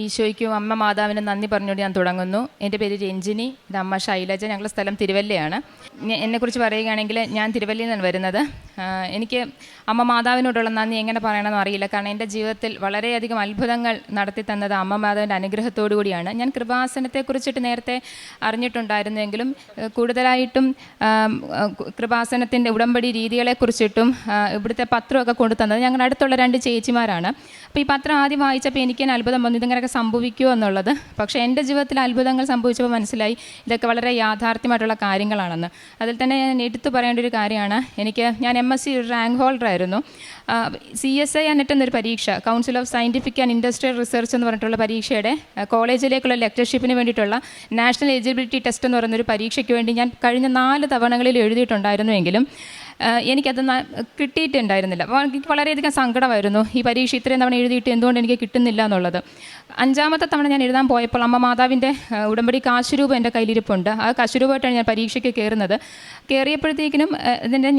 ഈശോയ്ക്കും അമ്മ മാതാവിനും നന്ദി പറഞ്ഞുകൊണ്ട് ഞാൻ തുടങ്ങുന്നു. എൻ്റെ പേര് രഞ്ജിനി, എൻ്റെ അമ്മ ശൈലജ. ഞങ്ങളുടെ സ്ഥലം തിരുവല്ലയാണ്. എന്നെക്കുറിച്ച് പറയുകയാണെങ്കിൽ ഞാൻ തിരുവല്ലയിൽ നിന്നാണ് വരുന്നത്. എനിക്ക് അമ്മ മാതാവിനോടുള്ള നന്ദി എങ്ങനെ പറയണമെന്ന് അറിയില്ല. കാരണം എൻ്റെ ജീവിതത്തിൽ വളരെയധികം അത്ഭുതങ്ങൾ നടത്തി തന്നത് അമ്മ മാതാവിൻ്റെ അനുഗ്രഹത്തോടു കൂടിയാണ്. ഞാൻ കൃപാസനത്തെക്കുറിച്ചിട്ട് നേരത്തെ അറിഞ്ഞിട്ടുണ്ടായിരുന്നെങ്കിലും കൂടുതലായിട്ടും കൃപാസനത്തിൻ്റെ ഉടമ്പടി രീതികളെക്കുറിച്ചിട്ടും ഇവിടുത്തെ പത്രമൊക്കെ കൊണ്ടു തന്നത് ഞങ്ങളുടെ അടുത്തുള്ള 2 ചേച്ചിമാരാണ്. അപ്പോൾ ഈ പത്രം ആദ്യം വായിച്ചപ്പോൾ എനിക്ക് തന്നെ അത്ഭുതം വന്നു, ഇതിങ്ങനെയൊക്കെ സംഭവിക്കുമോ എന്നുള്ളത്. പക്ഷേ എൻ്റെ ജീവിതത്തിൽ അത്ഭുതങ്ങൾ സംഭവിച്ചപ്പോൾ മനസ്സിലായി ഇതൊക്കെ വളരെ യാഥാർത്ഥ്യമായിട്ടുള്ള കാര്യങ്ങളാണെന്ന്. അതിൽ തന്നെ ഞാൻ എടുത്തു പറയേണ്ട ഒരു കാര്യമാണ്, ഞാൻ MSc റാങ്ക് ഹോൾഡറായിരുന്നു. CSI എന്നൊരു പരീക്ഷ, council of scientific and industrial research എന്ന് പറഞ്ഞിട്ടുള്ള പരീക്ഷയുടെ കോളേജിലേക്കുള്ള ലെക്ചർഷിപ്പിന് വേണ്ടിയിട്ടുള്ള നാഷണൽ എലിജിബിലിറ്റി ടെസ്റ്റ് എന്ന് പറയുന്നൊരു പരീക്ഷയ്ക്ക് വേണ്ടി ഞാൻ കഴിഞ്ഞ 4 തവണകളിൽ എഴുതിയിട്ടുണ്ടായിരുന്നുവെങ്കിലും എനിക്കത് കിട്ടിയിട്ടുണ്ടായിരുന്നില്ല. അപ്പോൾ എനിക്ക് വളരെയധികം സങ്കടമായിരുന്നു, ഈ പരീക്ഷ ഇത്രയും തവണ എഴുതിയിട്ട് എന്തുകൊണ്ട് എനിക്ക് കിട്ടുന്നില്ല എന്നുള്ളത്. 5ാമത്തെ തവണ ഞാൻ എഴുതാൻ പോയപ്പോൾ അമ്മ മാതാവിൻ്റെ ഉടമ്പടി കാശുരൂപം എൻ്റെ കയ്യിലിരിപ്പുണ്ട്. ആ കാശുരൂപമായിട്ടാണ് ഞാൻ പരീക്ഷയ്ക്ക് കയറുന്നത്. കയറിയപ്പോഴത്തേക്കിനും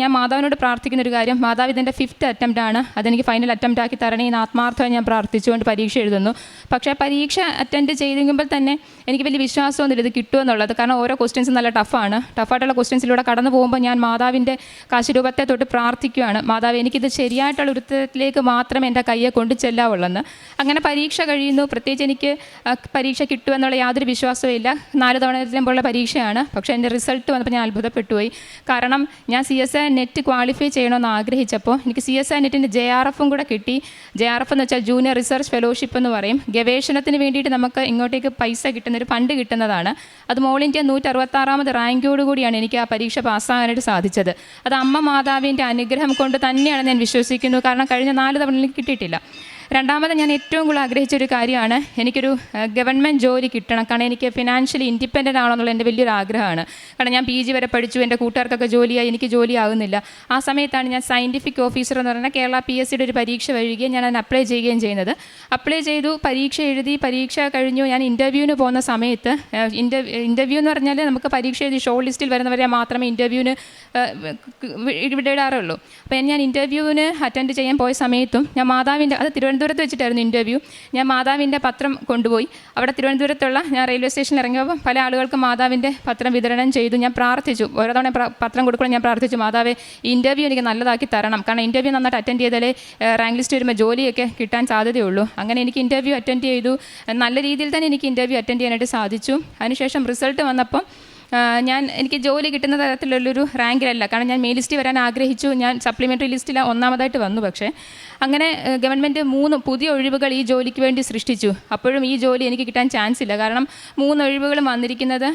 ഞാൻ മാതാവിനോട് പ്രാർത്ഥിക്കുന്ന ഒരു കാര്യം, മാതാവ് ഇതിൻ്റെ 5th അറ്റംപ്റ്റ് ആണ്, അതെനിക്ക് ഫൈനൽ അറ്റംപ്റ്റ് ആക്കി തരണേ എന്ന് ആത്മാർത്ഥമായി ഞാൻ പ്രാർത്ഥിച്ചുകൊണ്ട് പരീക്ഷ എഴുതുന്നു. പക്ഷേ പരീക്ഷ അറ്റൻഡ് ചെയ്തെങ്കിൽ തന്നെ എനിക്ക് വലിയ വിശ്വാസമൊന്നുമില്ല ഇത് കിട്ടുമെന്നുള്ളത്. കാരണം ഓരോ ക്വസ്റ്റ്യൻസും നല്ല ടഫായിട്ടുള്ള ക്വസ്റ്റ്യൻസിലൂടെ കടന്നു പോകുമ്പോൾ ഞാൻ മാതാവിൻ്റെ കാശുരൂപത്തെ തൊട്ട് പ്രാർത്ഥിക്കുകയാണ്, മാതാവ് എനിക്കിത് ശരിയായിട്ടുള്ള ഉത്തരത്തിലേക്ക് മാത്രമേ എൻ്റെ കയ്യെ കൊണ്ടു ചെല്ലാവുള്ളെന്ന്. അങ്ങനെ പരീക്ഷ കഴിയുന്നു. പ്രത്യേകിച്ച് എനിക്ക് പരീക്ഷ കിട്ടുമെന്നുള്ള യാതൊരു വിശ്വാസവും ഇല്ല. 4 തവണ പരീക്ഷയാണ്. പക്ഷേ എൻ്റെ റിസൾട്ട് വന്നപ്പോൾ ഞാൻ അത്ഭുതപ്പെട്ടു പോയി. കാരണം ഞാൻ CSI നെറ്റ് ക്വാളിഫൈ ചെയ്യണമെന്ന് ആഗ്രഹിച്ചപ്പോൾ എനിക്ക് CSI നെറ്റിൻ്റെ JRFും കൂടെ കിട്ടി. JRF എന്ന് വെച്ചാൽ ജൂനിയർ റിസർച്ച് ഫെലോഷിപ്പ് എന്ന് പറയും. ഗവേഷണത്തിന് വേണ്ടിയിട്ട് നമുക്ക് ഇങ്ങോട്ടേക്ക് പൈസ കിട്ടുന്നൊരു ഫണ്ട് കിട്ടുന്നതാണ്. അത് ഓൾ ഇന്ത്യ 166ാമത് റാങ്കോടുകൂടിയാണ് എനിക്ക് ആ പരീക്ഷ പാസ്സാകാനായിട്ട് സാധിച്ചത്. അത് അമ്മ മാതാവിൻ്റെ അനുഗ്രഹം കൊണ്ട് തന്നെയാണ് ഞാൻ വിശ്വസിക്കുന്നു. കാരണം കഴിഞ്ഞ 4 തവണ എനിക്ക് കിട്ടിയിട്ടില്ല. രണ്ടാമത് ഞാൻ ഏറ്റവും കൂടുതൽ ആഗ്രഹിച്ചൊരു കാര്യമാണ്, എനിക്കൊരു ഗവൺമെൻറ് ജോലി കിട്ടണം. കാരണം എനിക്ക് ഫിനാൻഷ്യലി ഇൻഡിപെൻഡൻ്റ് ആണെന്നുള്ള എൻ്റെ വലിയൊരു ആഗ്രഹമാണ്. കാരണം ഞാൻ PG വരെ പഠിച്ചു, എൻ്റെ കൂട്ടുകാർക്കൊക്കെ ജോലിയായി, എനിക്ക് ജോലിയാകുന്നില്ല. ആ സമയത്താണ് ഞാൻ സയൻറ്റിഫിക് ഓഫീസർ എന്ന് പറഞ്ഞാൽ കേരള PSCയുടെ ഒരു പരീക്ഷ വരികയും ഞാൻ അതിന് അപ്ലൈ ചെയ്യുകയും ചെയ്യുന്നത്. അപ്ലൈ ചെയ്തു, പരീക്ഷ എഴുതി, പരീക്ഷ കഴിഞ്ഞു. ഞാൻ ഇൻ്റർവ്യൂവിന് പോകുന്ന സമയത്ത് ഇൻ്റർവ്യൂ എന്ന് പറഞ്ഞാൽ നമുക്ക് പരീക്ഷ എഴുതി ഷോർട്ട് ലിസ്റ്റിൽ വരുന്നവരെ മാത്രമേ ഇൻ്റർവ്യൂവിന് വിടാറുള്ളൂ. അപ്പോൾ ഞാൻ ഇൻ്റർവ്യൂവിന് അറ്റൻഡ് ചെയ്യാൻ പോയ സമയത്തും ഞാൻ മാതാവിൻ്റെ, അത് തിരുവനന്തപുരത്ത് വെച്ചിട്ടായിരുന്നു ഇൻ്റർവ്യൂ, ഞാൻ മാതാവിൻ്റെ പത്രം കൊണ്ടുപോയി. അവിടെ തിരുവനന്തപുരത്തുള്ള ഞാൻ റെയിൽവേ സ്റ്റേഷനിൽ ഇറങ്ങിയപ്പോൾ പല ആളുകൾക്ക് മാതാവിൻ്റെ പത്രം വിതരണം ചെയ്തു. ഞാൻ പ്രാർത്ഥിച്ചു, ഓരോ തവണ പത്രം കൊടുക്കുമ്പോൾ ഞാൻ പ്രാർത്ഥിച്ചു, മാതാവേ ഈ ഇൻ്റർവ്യൂ എനിക്ക് നല്ലതാക്കി തരണം. കാരണം ഇൻ്റർവ്യൂ നന്നായിട്ട് അറ്റൻഡ് ചെയ്താലേ റാങ്ക് ലിസ്റ്റ് വരുമ്പോൾ ജോലിയൊക്കെ കിട്ടാൻ സാധ്യതയുള്ളൂ. അങ്ങനെ എനിക്ക് ഇൻ്റർവ്യൂ അറ്റൻഡ് ചെയ്തു. നല്ല രീതിയിൽ തന്നെ എനിക്ക് ഇൻ്റർവ്യൂ അറ്റൻഡ് ചെയ്യാനായിട്ട് സാധിച്ചു. അതിനുശേഷം റിസൾട്ട് വന്നപ്പോൾ എനിക്ക് ജോലി കിട്ടുന്ന തരത്തിലുള്ളൊരു റാങ്കിലല്ല. കാരണം ഞാൻ മെയിൻ ലിസ്റ്റിൽ വരാൻ ആഗ്രഹിച്ചു, ഞാൻ സപ്ലിമെൻ്ററി ലിസ്റ്റിൽ 1ാമതായിട്ട് വന്നു. പക്ഷേ അങ്ങനെ ഗവൺമെൻറ് 3 പുതിയ ഒഴിവുകൾ ഈ ജോലിക്ക് വേണ്ടി സൃഷ്ടിച്ചു. അപ്പോഴും ഈ ജോലി എനിക്ക് കിട്ടാൻ ചാൻസ് ഇല്ല. കാരണം 3 ഒഴിവുകളും വന്നിരിക്കുന്നത്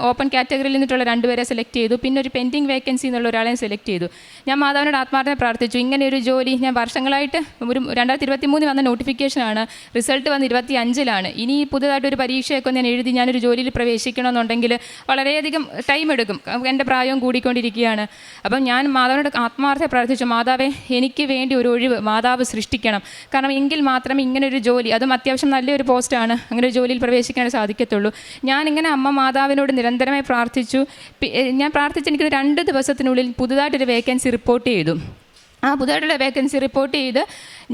ഓപ്പൺ കാറ്റഗറിയിൽ നിന്നിട്ടുള്ള 2 പേരെ സെലക്ട് ചെയ്തു, പിന്നെ ഒരു പെൻഡിങ് വേക്കൻസി എന്നുള്ള ഒരാളെയും സെലക്ട് ചെയ്തു. ഞാൻ മാതാവിനോട് ആത്മാർത്ഥമായി പ്രാർത്ഥിച്ചു, ഇങ്ങനെ ഒരു ജോലി ഞാൻ വർഷങ്ങളായിട്ട്, ഒരു 2023 വന്ന നോട്ടിഫിക്കേഷനാണ്, റിസൾട്ട് വന്ന് 25-ലാണ്. ഇനി പുതുതായിട്ടൊരു പരീക്ഷയൊക്കെ ഞാൻ എഴുതി ഞാനൊരു ജോലിയിൽ പ്രവേശിക്കണമെന്നുണ്ടെങ്കിൽ വളരെയധികം ടൈം എടുക്കും, എൻ്റെ പ്രായവും കൂടിക്കൊണ്ടിരിക്കുകയാണ്. അപ്പം ഞാൻ മാതാവിനോട് ആത്മാർത്ഥമായി പ്രാർത്ഥിച്ചു, മാതാവേ എനിക്ക് വേണ്ടി ഒരു ഒഴിവ് മാതാവ് സൃഷ്ടിക്കണം. കാരണം എങ്കിൽ മാത്രമേ ഇങ്ങനൊരു ജോലി, അതും അത്യാവശ്യം നല്ലൊരു പോസ്റ്റാണ്, അങ്ങനെ ഒരു ജോലിയിൽ പ്രവേശിക്കാൻ സാധിക്കത്തുള്ളൂ. ഞാനിങ്ങനെ അമ്മ മാതാവിനോട് നിരന്തരമായി പ്രാർത്ഥിച്ചു. ഞാൻ പ്രാർത്ഥിച്ച് എനിക്ക് 2 ദിവസത്തിനുള്ളിൽ പുതുതായിട്ടൊരു വേക്കൻസി റിപ്പോർട്ട് ചെയ്തു. ആ പുതുതായിട്ടുള്ള വേക്കൻസി റിപ്പോർട്ട് ചെയ്ത്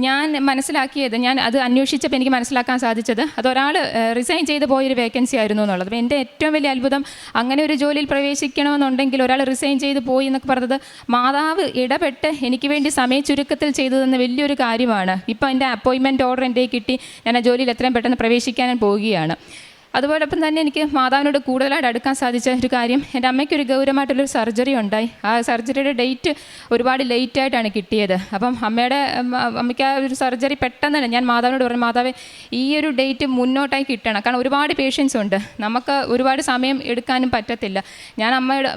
ഞാൻ മനസ്സിലാക്കിയത്, ഞാൻ അത് അന്വേഷിച്ചപ്പോൾ എനിക്ക് മനസ്സിലാക്കാൻ സാധിച്ചത് അതൊരാൾ റിസൈൻ ചെയ്ത് പോയൊരു വേക്കൻസി ആയിരുന്നു എന്നുള്ളത്. അപ്പോൾ എൻ്റെ ഏറ്റവും വലിയ അത്ഭുതം, അങ്ങനെ ഒരു ജോലിയിൽ പ്രവേശിക്കണമെന്നുണ്ടെങ്കിൽ ഒരാൾ റിസൈൻ ചെയ്ത് പോയി എന്നൊക്കെ പറഞ്ഞത് മാതാവ് ഇടപെട്ട് എനിക്ക് വേണ്ടി സമയ ചുരുക്കത്തിൽ ചെയ്തതെന്ന് വലിയൊരു കാര്യമാണ്. ഇപ്പോൾ എൻ്റെ അപ്പോയിൻമെൻറ്റ് ഓർഡർ എൻ്റെ കിട്ടി, ഞാൻ ആ ജോലിയിൽ എത്രയും പെട്ടെന്ന് പ്രവേശിക്കാൻ പോവുകയാണ്. അതുപോലൊപ്പം തന്നെ എനിക്ക് മാതാവിനോട് കൂടുതലായിട്ട് അടുക്കാൻ സാധിച്ച ഒരു കാര്യം, എൻ്റെ അമ്മയ്ക്കൊരു ഗൗരവമായിട്ടുള്ളൊരു സർജറി ഉണ്ടായി. ആ സർജറിയുടെ ഡേറ്റ് ഒരുപാട് ലേറ്റായിട്ടാണ് കിട്ടിയത്. അപ്പം അമ്മയ്ക്ക് ആ ഒരു സർജറി പെട്ടെന്ന് തന്നെ ഞാൻ മാതാവിനോട് പറഞ്ഞു, മാതാവേ ഈ ഒരു ഡേറ്റ് മുന്നോട്ടായി കിട്ടണം. കാരണം ഒരുപാട് പേഷ്യൻസ് ഉണ്ട്, നമുക്ക് ഒരുപാട് സമയം എടുക്കാനും പറ്റത്തില്ല. ഞാൻ അമ്മയുടെ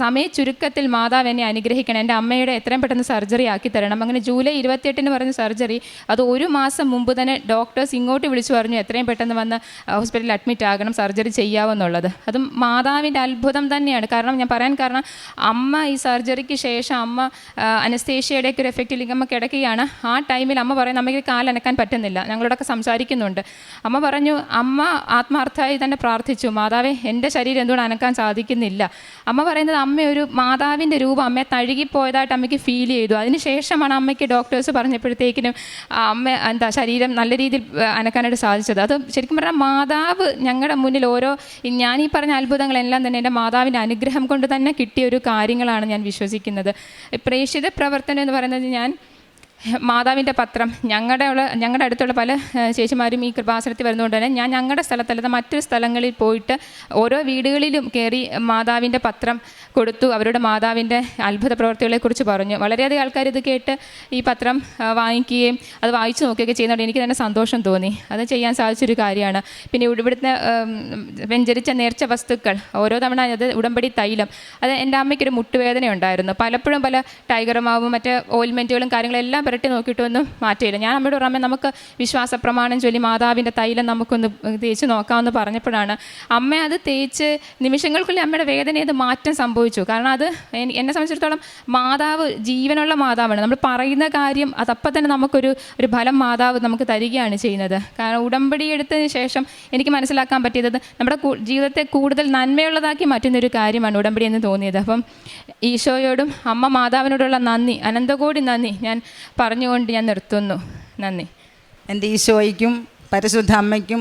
സമയ ചുരുക്കത്തിൽ മാതാവ് എന്നെ അനുഗ്രഹിക്കണം, എൻ്റെ അമ്മയുടെ എത്രയും പെട്ടെന്ന് സർജറി ആക്കി തരണം. അങ്ങനെ ജൂലൈ 28 പറഞ്ഞ സർജറി, അത് 1 മാസം മുമ്പ് തന്നെ ഡോക്ടേഴ്സ് ഇങ്ങോട്ട് വിളിച്ചു പറഞ്ഞു എത്രയും പെട്ടെന്ന് വന്ന് ഹോസ്പിറ്റലിൽ അഡ്മിറ്റ് ഓപ്പറേറ്റ് ആകണം, സർജറി ചെയ്യാമെന്നുള്ളത്. അതും മാതാവിൻ്റെ അത്ഭുതം തന്നെയാണ്. കാരണം ഞാൻ പറയാൻ കാരണം, അമ്മ ഈ സർജറിക്ക് ശേഷം അമ്മ അനസ്തേഷ്യയുടെയൊക്കെ ഒരു എഫക്റ്റിലേക്ക് അമ്മ കിടക്കുകയാണ്. ആ ടൈമിൽ അമ്മ പറയുന്നത് അമ്മയ്ക്ക് കാലനക്കാൻ പറ്റുന്നില്ല. ഞങ്ങളോടൊക്കെ സംസാരിക്കുന്നുണ്ട്. അമ്മ പറഞ്ഞു, അമ്മ ആത്മാർത്ഥമായി തന്നെ പ്രാർത്ഥിച്ചു, മാതാവേ എൻ്റെ ശരീരം എന്തുകൊണ്ട് അനക്കാൻ സാധിക്കുന്നില്ല. അമ്മ പറയുന്നത് അമ്മ ഒരു മാതാവിൻ്റെ രൂപം അമ്മയെ തഴുകിപ്പോയതായിട്ട് അമ്മയ്ക്ക് ഫീൽ ചെയ്തു. അതിനുശേഷമാണ് അമ്മയ്ക്ക് ഡോക്ടേഴ്സ് പറഞ്ഞപ്പോഴത്തേക്കിനും അമ്മ ശരീരം നല്ല രീതിയിൽ അനക്കാനായിട്ട് സാധിച്ചത്. അത് ശരിക്കും പറഞ്ഞാൽ മാതാവ് ഞങ്ങളുടെ മുന്നിൽ ഞാനീ പറഞ്ഞ അത്ഭുതങ്ങളെല്ലാം തന്നെ എൻ്റെ മാതാവിൻ്റെ അനുഗ്രഹം കൊണ്ട് തന്നെ കിട്ടിയ ഒരു കാര്യങ്ങളാണ് ഞാൻ വിശ്വസിക്കുന്നത്. പ്രേക്ഷിത പ്രവർത്തനം എന്ന് പറയുന്നത്, ഞാൻ മാതാവിൻ്റെ പത്രം ഞങ്ങളുടെ അടുത്തുള്ള പല ചേച്ചിമാരും ഈ കൃപാസനത്തിൽ വരുന്നതുകൊണ്ട് തന്നെ ഞാൻ ഞങ്ങളുടെ സ്ഥലത്തല്ലാതെ മറ്റൊരു സ്ഥലങ്ങളിൽ പോയിട്ട് ഓരോ വീടുകളിലും കയറി മാതാവിൻ്റെ പത്രം കൊടുത്തു. അവരുടെ മാതാവിൻ്റെ അത്ഭുത പ്രവർത്തികളെക്കുറിച്ച് പറഞ്ഞു. വളരെയധികം ആൾക്കാർ ഇത് കേട്ട് ഈ പത്രം വാങ്ങിക്കുകയും അത് വായിച്ചു നോക്കുകയൊക്കെ ചെയ്യുന്നതുകൊണ്ട് എനിക്ക് തന്നെ സന്തോഷം തോന്നി. അത് ചെയ്യാൻ സാധിച്ചൊരു കാര്യമാണ്. പിന്നെ ഇവിടുത്തെ വെഞ്ചരിച്ച നേർച്ച വസ്തുക്കൾ ഓരോ തവണ അത് ഉടമ്പടി തൈലം, അത് എൻ്റെ അമ്മയ്ക്കൊരു മുട്ടുവേദന ഉണ്ടായിരുന്നു. പലപ്പോഴും പല ടൈഗർ മാവും മറ്റ് ഓയിൽമെൻറ്റുകളും കാര്യങ്ങളെല്ലാം പുരട്ടി നോക്കിയിട്ടൊന്നും മാറ്റിയില്ല. ഞാൻ അമ്മയോട് പറഞ്ഞു, നമുക്ക് വിശ്വാസ പ്രമാണം ചൊല്ലി മാതാവിൻ്റെ തൈലം നമുക്കൊന്ന് തേച്ച് നോക്കാമെന്ന് പറഞ്ഞപ്പോഴാണ് അമ്മ അത് തേച്ച് നിമിഷങ്ങൾക്കുള്ളിൽ അമ്മയുടെ വേദനയിൽ മാറ്റം സംഭവിച്ചു. കാരണം അത് എന്നെ സംബന്ധിച്ചിടത്തോളം മാതാവ് ജീവനുള്ള മാതാവാണ്. നമ്മൾ പറയുന്ന കാര്യം അതപ്പം തന്നെ നമുക്കൊരു ഫലം മാതാവ് നമുക്ക് തരികയാണ് ചെയ്യുന്നത്. കാരണം ഉടമ്പടി എടുത്തതിന് ശേഷം എനിക്ക് മനസ്സിലാക്കാൻ പറ്റിയത് നമ്മുടെ ജീവിതത്തെ കൂടുതൽ നന്മയുള്ളതാക്കി മാറ്റുന്നൊരു കാര്യമാണ് ഉടമ്പടി എന്ന് തോന്നിയത്. അപ്പം ഈശോയോടും അമ്മ മാതാവിനോടുള്ള നന്ദി, അനന്തകോടി നന്ദി ഞാൻ പറഞ്ഞുകൊണ്ട് ഞാൻ നിർത്തുന്നു. നന്ദി. എൻ്റെ ഈശോയ്ക്കും പരിശുദ്ധ അമ്മയ്ക്കും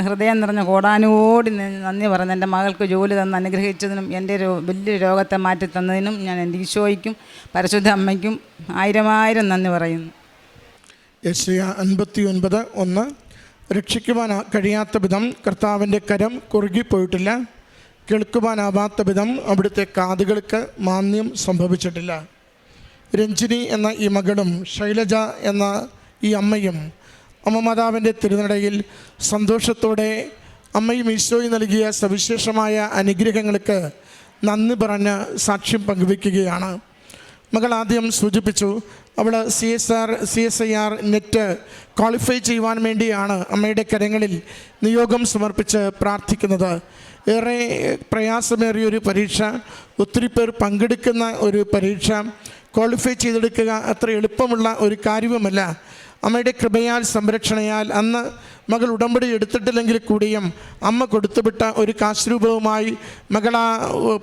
ഹൃദയം നിറഞ്ഞ കോടാനുകോടി നന്ദി പറയുന്നു. എൻ്റെ മകൾക്ക് ജോലി തന്ന് അനുഗ്രഹിച്ചതിനും എൻ്റെ വലിയ രോഗത്തെ മാറ്റി തന്നതിനും ഞാൻ എൻ്റെ ഈശോയ്ക്കും പരിശുദ്ധ അമ്മയ്ക്കും ആയിരം നന്ദി പറയുന്നു. യെശയ്യാ 59:1 രക്ഷിക്കുവാൻ കഴിയാത്ത വിധം കർത്താവിൻ്റെ കരം കുറുകിപ്പോയിട്ടില്ല, കേൾക്കുവാനാവാത്ത വിധം അവിടുത്തെ കാതുകൾക്ക് മാന്യം സംഭവിച്ചിട്ടില്ല. രഞ്ജിനി എന്ന ഈ മകളും ശൈലജ എന്ന ഈ അമ്മയും അമ്മ മാതാവിൻ്റെ തിരുനടയിൽ സന്തോഷത്തോടെ അമ്മയും ഈശോയും നൽകിയ സവിശേഷമായ അനുഗ്രഹങ്ങൾക്ക് നന്ദി പറഞ്ഞ് സാക്ഷ്യം പങ്കുവയ്ക്കുകയാണ്. മകൾ ആദ്യം സൂചിപ്പിച്ചു, അവൾ CSIR നെറ്റ് ക്വാളിഫൈ ചെയ്യുവാൻ വേണ്ടിയാണ് അമ്മയുടെ കരങ്ങളിൽ നിയോഗം സമർപ്പിച്ച് പ്രാർത്ഥിക്കുന്നത്. ഏറെ പ്രയാസമേറിയൊരു പരീക്ഷ, ഒത്തിരി പേർ പങ്കെടുക്കുന്ന ഒരു പരീക്ഷ. ക്വാളിഫൈ ചെയ്തെടുക്കുക അത്ര എളുപ്പമുള്ള ഒരു കാര്യവുമല്ല. അമ്മയുടെ കൃപയാൽ സംരക്ഷണയാൽ അന്ന് മകൾ ഉടമ്പടി എടുത്തിട്ടില്ലെങ്കിൽ കൂടിയും അമ്മ കൊടുത്തുവിട്ട ഒരു കാശ് മകൾ ആ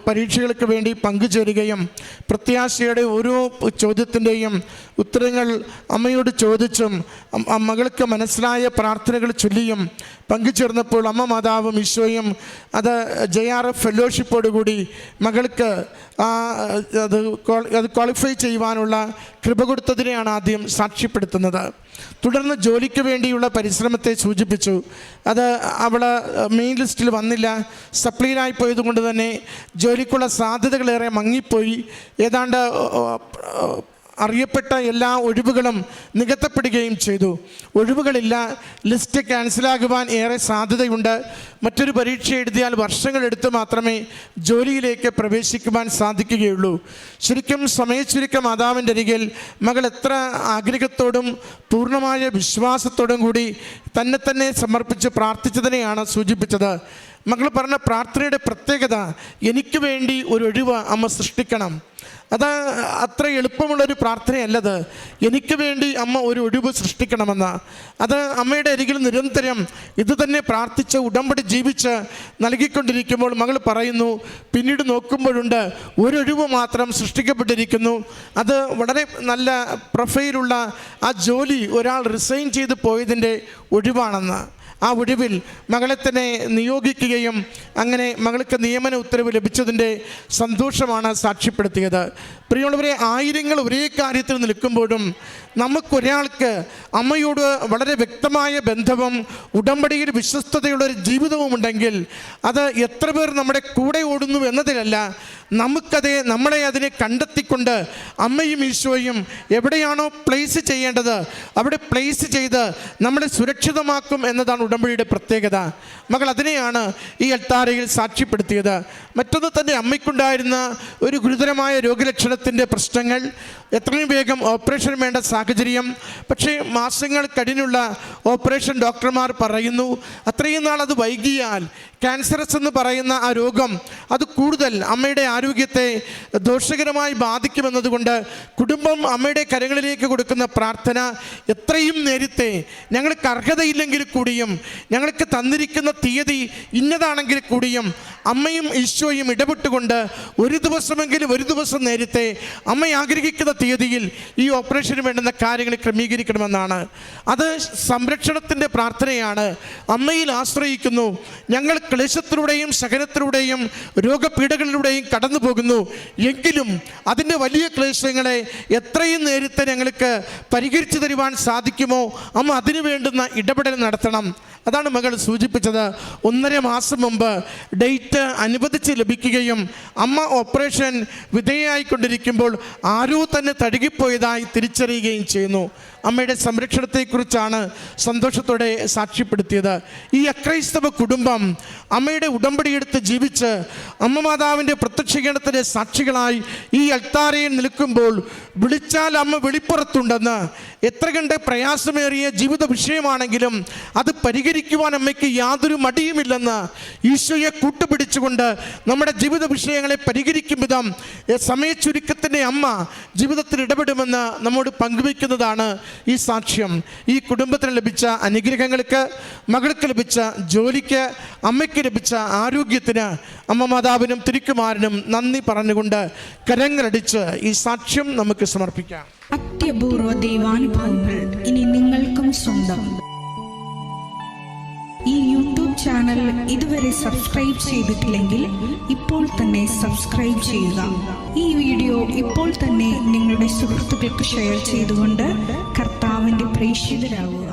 പരീക്ഷകൾക്ക് വേണ്ടി പങ്കുചേരുകയും പ്രത്യാശയുടെ ഓരോ ചോദ്യത്തിൻ്റെയും ഉത്തരങ്ങൾ അമ്മയോട് ചോദിച്ചും മകൾക്ക് മനസ്സിലായ പ്രാർത്ഥനകൾ ചൊല്ലിയും പങ്കുചേർന്നപ്പോൾ അമ്മ മാതാവും ഈശോയും അത് JRF ഫെലോഷിപ്പോടുകൂടി മകൾക്ക് അത് ക്വാളിഫൈ ചെയ്യുവാനുള്ള കൃപ കൊടുത്തതിനെയാണ് ആദ്യം സാക്ഷ്യപ്പെടുത്തുന്നത്. തുടർന്ന് ജോലിക്ക് വേണ്ടിയുള്ള പരിശ്രമത്തെ സൂചിപ്പിച്ചു. അത് അവൾ മെയിൻ ലിസ്റ്റിൽ വന്നില്ല, സപ്ലീനായി പോയതുകൊണ്ട് തന്നെ ജോലിക്കുള്ള സാധ്യതകളേറെ മങ്ങിപ്പോയി. ഏതാണ്ട് അറിയപ്പെട്ട എല്ലാ ഒഴിവുകളും നികത്തപ്പെടുകയും ചെയ്തു. ഒഴിവുകളില്ല, ലിസ്റ്റ് ക്യാൻസലാകുവാൻ ഏറെ സാധ്യതയുണ്ട്. മറ്റൊരു പരീക്ഷ എഴുതിയാൽ വർഷങ്ങളെടുത്ത് മാത്രമേ ജോലിയിലേക്ക് പ്രവേശിക്കുവാൻ സാധിക്കുകയുള്ളൂ. ശരിക്കും സമയച്ചുരുക്കം മാതാവിൻ്റെ അരികിൽ മകൾ എത്ര ആഗ്രഹത്തോടും പൂർണ്ണമായ വിശ്വാസത്തോടും കൂടി തന്നെ സമർപ്പിച്ച് പ്രാർത്ഥിച്ചതിനെയാണ് സൂചിപ്പിച്ചത്. മകൾ പറഞ്ഞ പ്രാർത്ഥനയുടെ പ്രത്യേകത, എനിക്ക് വേണ്ടി ഒരു ഒഴിവ് അമ്മ സൃഷ്ടിക്കണം. അത് അത്ര എളുപ്പമുള്ളൊരു പ്രാർത്ഥനയല്ലത്. എനിക്ക് വേണ്ടി അമ്മ ഒരു ഒഴിവ് സൃഷ്ടിക്കണമെന്ന്. അത് അമ്മയുടെ അരികിൽ നിരന്തരം ഇത് തന്നെ പ്രാർത്ഥിച്ച് ഉടമ്പടി ജീവിച്ച് നൽകിക്കൊണ്ടിരിക്കുമ്പോൾ മകൾ പറയുന്നു, പിന്നീട് നോക്കുമ്പോഴുണ്ട് ഒരൊഴിവ് മാത്രം സൃഷ്ടിക്കപ്പെട്ടിരിക്കുന്നു. അത് വളരെ നല്ല പ്രൊഫൈലുള്ള ആ ജോലി ഒരാൾ റിസൈൻ ചെയ്ത് പോയതിൻ്റെ ഒഴിവാണെന്ന്. ആ ഒഴിവിൽ മകളെ തന്നെ നിയോഗിക്കുകയും അങ്ങനെ മകൾക്ക് നിയമന ഉത്തരവ് ലഭിച്ചതിൻ്റെ സന്തോഷമാണ് സാക്ഷ്യപ്പെടുത്തിയത്. പ്രിയമുള്ളവരെ, ആയിരങ്ങൾ ഒരേ കാര്യത്തിൽ നിൽക്കുമ്പോഴും നമുക്കൊരാൾക്ക് അമ്മയോട് വളരെ വ്യക്തമായ ബന്ധവും ഉടമ്പടിയിൽ വിശ്വസ്തതയുള്ളൊരു ജീവിതവും ഉണ്ടെങ്കിൽ അത് എത്ര പേർ നമ്മുടെ കൂടെ ഓടുന്നു എന്നതിലല്ല, നമ്മളെ അതിനെ കണ്ടെത്തിക്കൊണ്ട് അമ്മയും ഈശോയും എവിടെയാണോ പ്ലേസ് ചെയ്യേണ്ടത് അവിടെ പ്ലേസ് ചെയ്ത് നമ്മളെ സുരക്ഷിതമാക്കും എന്നതാണ് ഉടമ്പടിയുടെ പ്രത്യേകത. മകൾ അതിനെയാണ് ഈ അൾത്താരയിൽ സാക്ഷ്യപ്പെടുത്തിയത്. മറ്റൊന്ന്, തൻ്റെ അമ്മയ്ക്കുണ്ടായിരുന്ന ഒരു ഗുരുതരമായ രോഗലക്ഷണത്തിൻ്റെ പ്രശ്നങ്ങൾ, എത്രയും വേഗം ഓപ്പറേഷൻ വേണ്ട സാഹചര്യം. പക്ഷേ മാസങ്ങൾ കഴിഞ്ഞുള്ള ഓപ്പറേഷൻ ഡോക്ടർമാർ പറയുന്നു അത്രയും നാൾ അത് വൈകിയാൽ ക്യാൻസറസ് എന്ന് പറയുന്ന ആ രോഗം അത് കൂടുതൽ അമ്മയുടെ ആരോഗ്യത്തെ ദോഷകരമായി ബാധിക്കുമെന്നതുകൊണ്ട് കുടുംബം അമ്മയുടെ കരങ്ങളിലേക്ക് കൊടുക്കുന്ന പ്രാർത്ഥന എത്രയും നേരത്തെ, ഞങ്ങൾക്ക് അർഹതയില്ലെങ്കിൽ കൂടിയും ഞങ്ങൾക്ക് തന്നിരിക്കുന്ന തീയതി ഇന്നതാണെങ്കിൽ കൂടിയും അമ്മയും ഈശോയും ഇടപെട്ടുകൊണ്ട് ഒരു ദിവസം നേരത്തെ അമ്മ ആഗ്രഹിക്കുന്ന തീയതിയിൽ ഈ ഓപ്പറേഷന് വേണ്ടുന്ന കാര്യങ്ങൾ ക്രമീകരിക്കണമെന്നാണ്. അത് സംരക്ഷണത്തിൻ്റെ പ്രാർത്ഥനയാണ്. അമ്മയിൽ ആശ്രയിക്കുന്നു. ഞങ്ങൾ ക്ലേശത്തിലൂടെയും സഹനത്തിലൂടെയും രോഗപീഠകളിലൂടെയും കടന്നു പോകുന്നു. എങ്കിലും അതിൻ്റെ വലിയ ക്ലേശങ്ങളെ എത്രയും നേരത്തെ ഞങ്ങൾക്ക് പരിഹരിച്ചു തരുവാൻ സാധിക്കുമോ അമ്മ അതിനു വേണ്ടുന്ന ഇടപെടൽ നടത്തണം. അതാണ് മകൾ സൂചിപ്പിച്ചത്. 1.5 മാസം മുമ്പ് ഡേറ്റ് അനുവദിച്ച് ലഭിക്കുകയും അമ്മ ഓപ്പറേഷൻ വിധേയമായിക്കൊണ്ടിരിക്കുമ്പോൾ ആരോ തന്നെ തഴുകിപ്പോയതായി തിരിച്ചറിയുകയും ചെയ്യുന്നു. അമ്മയുടെ സംരക്ഷണത്തെക്കുറിച്ചാണ് സന്തോഷത്തോടെ സാക്ഷ്യപ്പെടുത്തിയത്. ഈ അക്രൈസ്തവ കുടുംബം അമ്മയുടെ ഉടമ്പടിയെടുത്ത് ജീവിച്ച് അമ്മ മാതാവിൻ്റെ പ്രത്യക്ഷീകരണത്തിൻ്റെ സാക്ഷികളായി ഈ അൾത്താരയിൽ നിൽക്കുമ്പോൾ വിളിച്ചാൽ അമ്മ വെളിപ്പുറത്തുണ്ടെന്ന്, എത്ര കണ്ട് പ്രയാസമേറിയ ജീവിത വിഷയമാണെങ്കിലും അത് പരിഹരിക്കുവാൻ അമ്മയ്ക്ക് യാതൊരു മടിയുമില്ലെന്ന് ഈശോയെ കൂട്ടുപിടിച്ചുകൊണ്ട് നമ്മുടെ ജീവിത വിഷയങ്ങളെ പരിഹരിക്കും വിധം സമയച്ചുരുക്കത്തിൻ്റെ അമ്മ ജീവിതത്തിൽ ഇടപെടുമെന്ന് നമ്മോട് പങ്കുവയ്ക്കുന്നതാണ് ഈ സാക്ഷ്യം. ഈ കുടുംബത്തിന് ലഭിച്ച അനുഗ്രഹങ്ങൾക്ക്, മകൾക്ക് ലഭിച്ച ജോലിക്ക്, അമ്മയ്ക്ക് ലഭിച്ച ആരോഗ്യത്തിന് അമ്മ മാതാവിനും തിരുക്കുമാരനും നന്ദി പറഞ്ഞുകൊണ്ട് കരങ്ങളടിച്ച് ഈ സാക്ഷ്യം നമുക്ക് സമർപ്പിക്കാം. അത്യപൂർവ ദൈവാനുഭവങ്ങൾ ഇനി നിങ്ങൾക്കും സ്വന്തം. ഈ യൂട്യൂബ് ചാനൽ ഇതുവരെ സബ്സ്ക്രൈബ് ചെയ്തിട്ടില്ലെങ്കിൽ ഇപ്പോൾ തന്നെ സബ്സ്ക്രൈബ് ചെയ്യുക. ഈ വീഡിയോ ഇപ്പോൾ തന്നെ നിങ്ങളുടെ സുഹൃത്തുക്കൾക്ക് ഷെയർ ചെയ്തുകൊണ്ട് കർത്താവിൻ്റെ പ്രേക്ഷിതരാകുക.